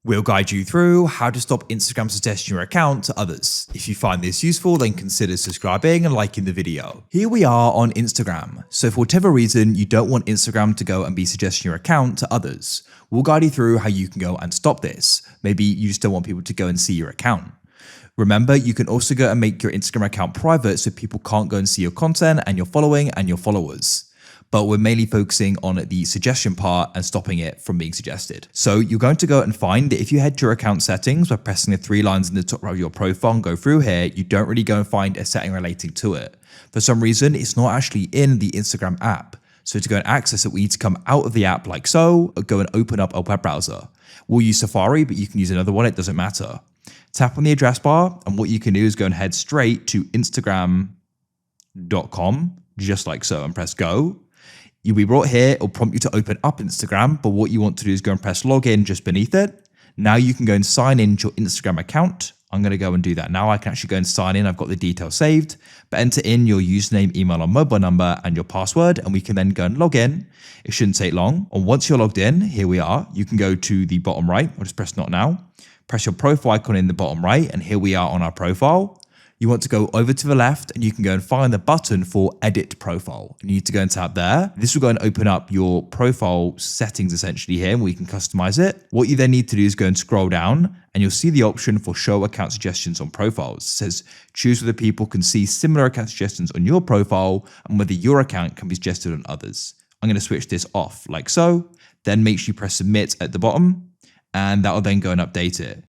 We'll guide you through how to stop Instagram suggesting your account to others. If you find this useful, then consider subscribing and liking the video. Here we are on Instagram. So for whatever reason, you don't want Instagram to go and be suggesting your account to others. We'll guide you through how you can go and stop this. Maybe you just don't want people to go and see your account. Remember, you can also go and make your Instagram account private so people can't go and see your content and your following and your followers. But we're mainly focusing on the suggestion part and stopping it from being suggested. So you're going to go and find that if you head to your account settings by pressing the three lines in the top right of your profile and go through here, you don't really go and find a setting relating to it. For some reason, it's not actually in the Instagram app. So to go and access it, we need to come out of the app like so, or go and open up a web browser. We'll use Safari, but you can use another one, it doesn't matter. Tap on the address bar, and what you can do is go and head straight to Instagram.com, just like so, and press go. You'll be brought here, it'll prompt you to open up Instagram, but what you want to do is go and press login just beneath it. Now you can go and sign in to your Instagram account. I'm going to go and do that now. I can actually go and sign in. I've got the details saved, but enter in your username, email, or mobile number and your password, and we can then go and log in. It shouldn't take long. And once you're logged in, here we are. You can go to the bottom right. I'll just press not now. Press your profile icon in the bottom right, and here we are on our profile. You want to go over to the left and you can go and find the button for edit profile. You need to go and tap there. This will go and open up your profile settings essentially here, where you can customize it. What you then need to do is go and scroll down and you'll see the option for show account suggestions on profiles. It says choose whether people can see similar account suggestions on your profile and whether your account can be suggested on others. I'm going to switch this off like so. Then make sure you press submit at the bottom and that will then go and update it.